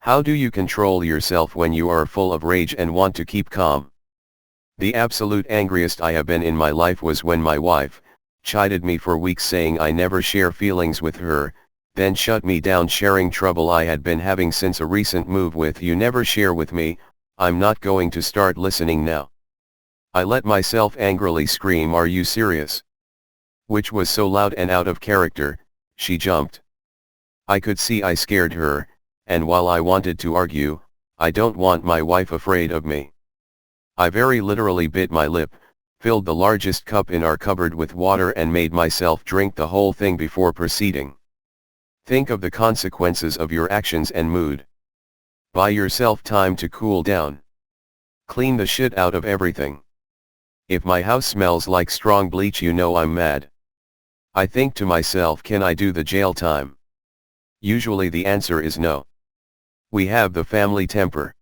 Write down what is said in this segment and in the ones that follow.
How do you control yourself when you are full of rage and want to keep calm? The absolute angriest I have been in my life was when my wife chided me for weeks saying I never share feelings with her, then shut me down sharing trouble I had been having since a recent move with "You never share with me, I'm not going to start listening now." I let myself angrily scream, "Are you serious?" Which was so loud and out of character. She jumped. I could see I scared her, and while I wanted to argue, I don't want my wife afraid of me. I very literally bit my lip, filled the largest cup in our cupboard with water and made myself drink the whole thing before proceeding. Think of the consequences of your actions and mood. Buy yourself time to cool down. Clean the shit out of everything. If my house smells like strong bleach, you know I'm mad. I think to myself, can I do the jail time? Usually the answer is no. We have the family temper.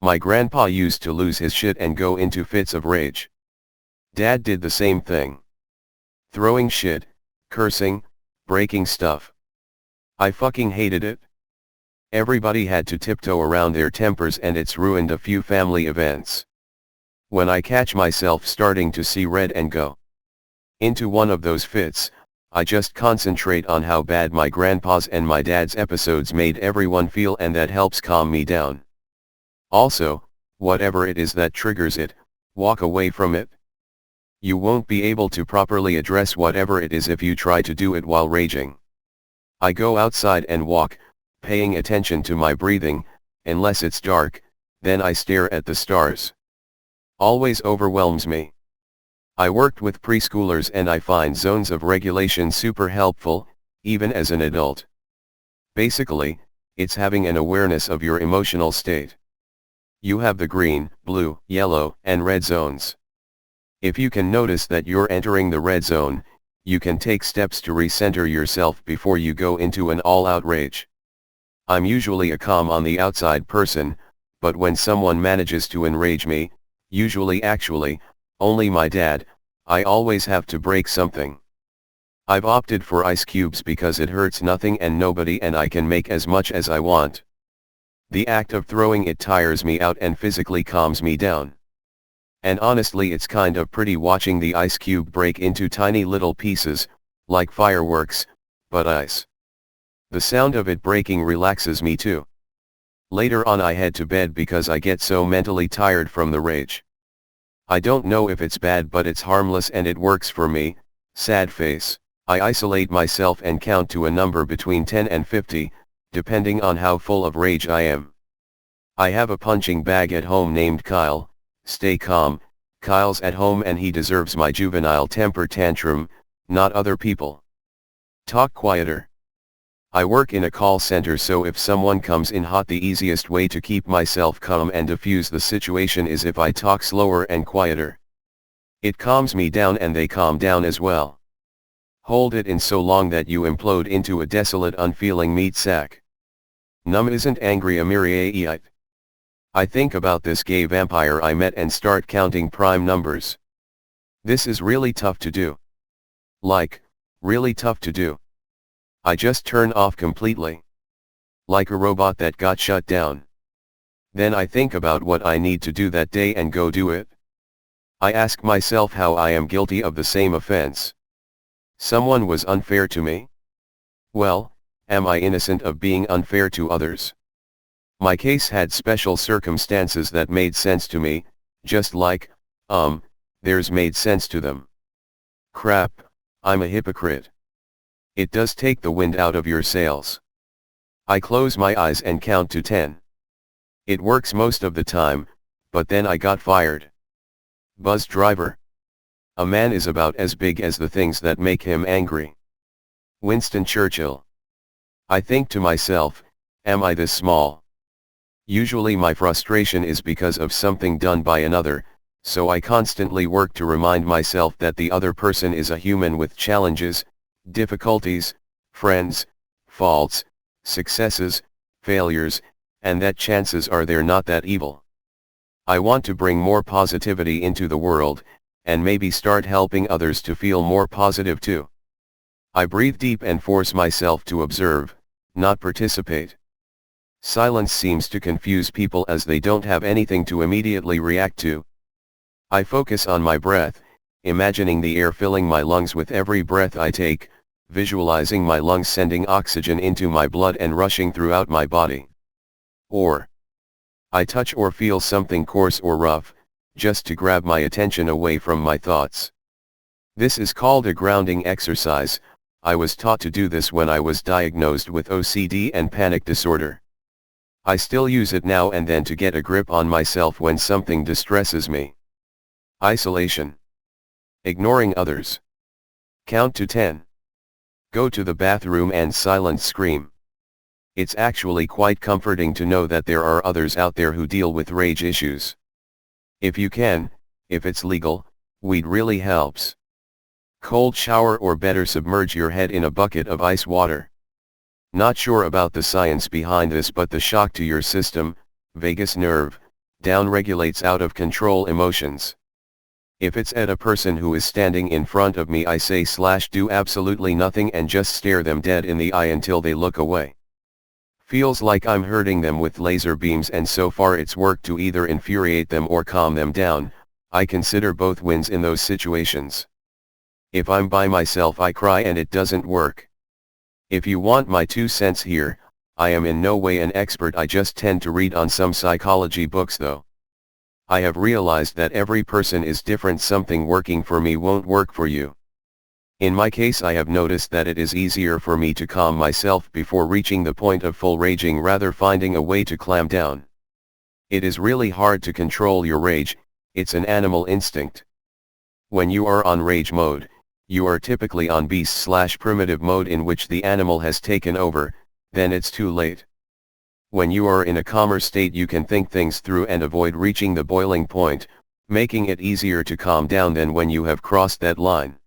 My grandpa used to lose his shit and go into fits of rage. Dad did the same thing. Throwing shit, cursing, breaking stuff. I fucking hated it. Everybody had to tiptoe around their tempers and it's ruined a few family events. When I catch myself starting to see red and go into one of those fits, I just concentrate on how bad my grandpa's and my dad's episodes made everyone feel, and that helps calm me down. Also, whatever it is that triggers it, walk away from it. You won't be able to properly address whatever it is if you try to do it while raging. I go outside and walk, paying attention to my breathing, unless it's dark, then I stare at the stars. Always overwhelms me. I worked with preschoolers and I find zones of regulation super helpful, even as an adult. Basically, it's having an awareness of your emotional state. You have the green, blue, yellow, and red zones. If you can notice that you're entering the red zone, you can take steps to recenter yourself before you go into an all-out rage. I'm usually a calm on the outside person, but when someone manages to enrage me, actually, only my dad, I always have to break something. I've opted for ice cubes because it hurts nothing and nobody and I can make as much as I want. The act of throwing it tires me out and physically calms me down. And honestly, it's kind of pretty watching the ice cube break into tiny little pieces, like fireworks, but ice. The sound of it breaking relaxes me too. Later on I head to bed because I get so mentally tired from the rage. I don't know if it's bad, but it's harmless and it works for me. Sad face. I isolate myself and count to a number between 10 and 50, depending on how full of rage I am. I have a punching bag at home named Kyle. Stay calm, Kyle's at home and he deserves my juvenile temper tantrum, not other people. Talk quieter. I work in a call center, so if someone comes in hot, the easiest way to keep myself calm and diffuse the situation is if I talk slower and quieter. It calms me down and they calm down as well. Hold it in so long that you implode into a desolate, unfeeling meat sack. Numb isn't angry, Amiriaite. I think about this gay vampire I met and start counting prime numbers. This is really tough to do. Like, really tough to do. I just turn off completely. Like a robot that got shut down. Then I think about what I need to do that day and go do it. I ask myself how I am guilty of the same offense. Someone was unfair to me? Well, am I innocent of being unfair to others? My case had special circumstances that made sense to me, just like, theirs made sense to them. Crap, I'm a hypocrite. It does take the wind out of your sails. I close my eyes and count to 10. It works most of the time, but then I got fired. Bus driver. A man is about as big as the things that make him angry. Winston Churchill. I think to myself, am I this small? Usually my frustration is because of something done by another, so I constantly work to remind myself that the other person is a human with challenges, difficulties, friends, faults, successes, failures, and that chances are they're not that evil. I want to bring more positivity into the world, and maybe start helping others to feel more positive too. I breathe deep and force myself to observe, not participate. Silence seems to confuse people as they don't have anything to immediately react to. I focus on my breath, imagining the air filling my lungs with every breath I take, visualizing my lungs sending oxygen into my blood and rushing throughout my body. Or I touch or feel something coarse or rough, just to grab my attention away from my thoughts. This is called a grounding exercise. I was taught to do this when I was diagnosed with OCD and panic disorder. I still use it now and then to get a grip on myself when something distresses me. Isolation. Ignoring others. Count to 10. Go to the bathroom and silent scream. It's actually quite comforting to know that there are others out there who deal with rage issues. If you can, if it's legal, weed really helps. Cold shower or better submerge your head in a bucket of ice water. Not sure about the science behind this, but the shock to your system, vagus nerve, down-regulates out of control emotions. If it's at a person who is standing in front of me, I say/do absolutely nothing and just stare them dead in the eye until they look away. Feels like I'm hurting them with laser beams, and so far it's worked to either infuriate them or calm them down. I consider both wins in those situations. If I'm by myself, I cry and it doesn't work. If you want my 2 cents here, I am in no way an expert, I just tend to read on some psychology books though. I have realized that every person is different, something working for me won't work for you. In my case, I have noticed that it is easier for me to calm myself before reaching the point of full raging, rather finding a way to clamp down. It is really hard to control your rage, it's an animal instinct. When you are on rage mode, you are typically on beast/primitive mode, in which the animal has taken over, then it's too late. When you are in a calmer state, you can think things through and avoid reaching the boiling point, making it easier to calm down than when you have crossed that line.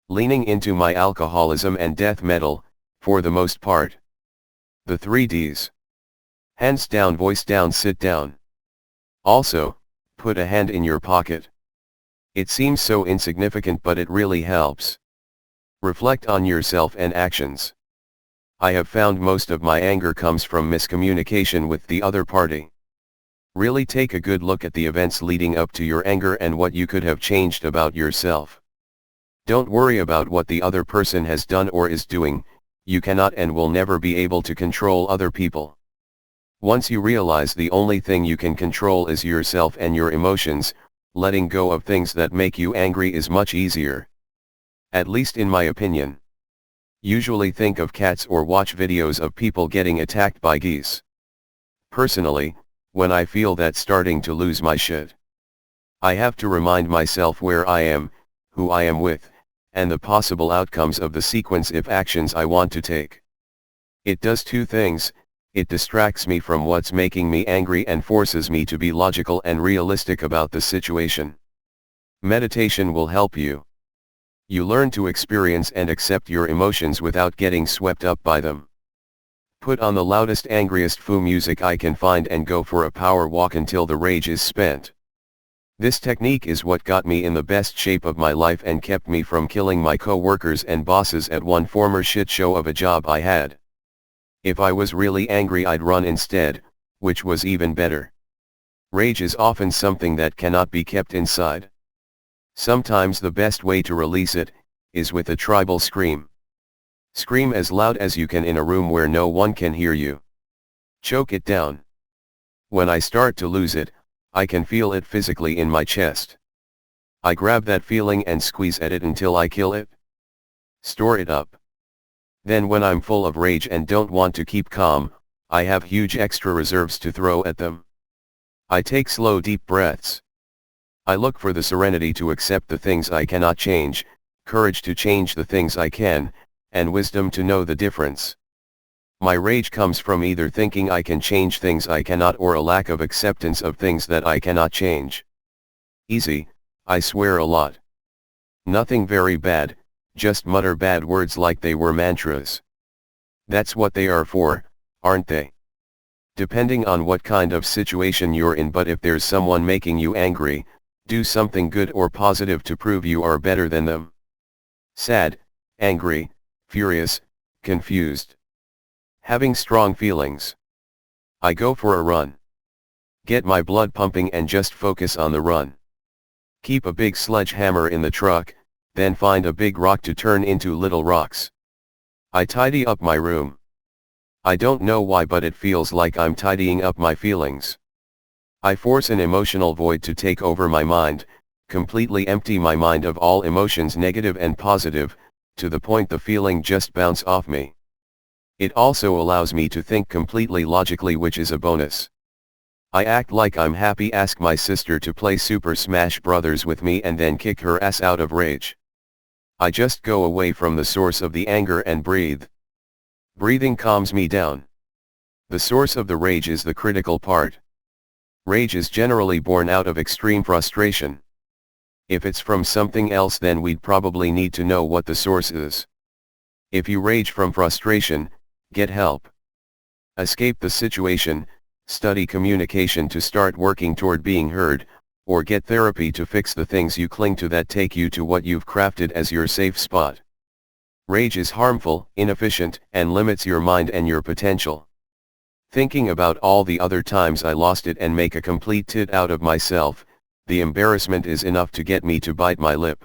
Leaning into my alcoholism and death metal, for the most part. The 3 Ds. Hands down, voice down, sit down. Also, put a hand in your pocket. It seems so insignificant, but it really helps. Reflect on yourself and actions. I have found most of my anger comes from miscommunication with the other party. Really take a good look at the events leading up to your anger and what you could have changed about yourself. Don't worry about what the other person has done or is doing. You cannot and will never be able to control other people. Once you realize the only thing you can control is yourself and your emotions, letting go of things that make you angry is much easier. At least in my opinion. Usually think of cats or watch videos of people getting attacked by geese. Personally, when I feel that starting to lose my shit, I have to remind myself where I am, who I am with, and the possible outcomes of the sequence if actions I want to take. It does 2 things. It distracts me from what's making me angry and forces me to be logical and realistic about the situation. Meditation will help you. You learn to experience and accept your emotions without getting swept up by them. Put on the loudest, angriest foo music I can find and go for a power walk until the rage is spent. This technique is what got me in the best shape of my life and kept me from killing my co-workers and bosses at one former shit show of a job I had. If I was really angry, I'd run instead, which was even better. Rage is often something that cannot be kept inside. Sometimes the best way to release it is with a tribal scream. Scream as loud as you can in a room where no one can hear you. Choke it down. When I start to lose it, I can feel it physically in my chest. I grab that feeling and squeeze at it until I kill it. Store it up. Then when I'm full of rage and don't want to keep calm, I have huge extra reserves to throw at them. I take slow, deep breaths. I look for the serenity to accept the things I cannot change, courage to change the things I can, and wisdom to know the difference. My rage comes from either thinking I can change things I cannot or a lack of acceptance of things that I cannot change. Easy, I swear a lot. Nothing very bad, just mutter bad words like they were mantras. That's what they are for, aren't they? Depending on what kind of situation you're in, but if there's someone making you angry, do something good or positive to prove you are better than them. Sad, angry, furious, confused. Having strong feelings. I go for a run. Get my blood pumping and just focus on the run. Keep a big sledgehammer in the truck, then find a big rock to turn into little rocks. I tidy up my room. I don't know why, but it feels like I'm tidying up my feelings. I force an emotional void to take over my mind, completely empty my mind of all emotions, negative and positive, to the point the feeling just bounce off me. It also allows me to think completely logically, which is a bonus. I act like I'm happy, ask my sister to play Super Smash Bros. With me and then kick her ass out of rage. I just go away from the source of the anger and breathe. Breathing calms me down. The source of the rage is the critical part. Rage is generally born out of extreme frustration. If it's from something else, then we'd probably need to know what the source is. If you rage from frustration, get help. Escape the situation, study communication to start working toward being heard, or get therapy to fix the things you cling to that take you to what you've crafted as your safe spot. Rage is harmful, inefficient, and limits your mind and your potential. Thinking about all the other times I lost it and make a complete tit out of myself, the embarrassment is enough to get me to bite my lip.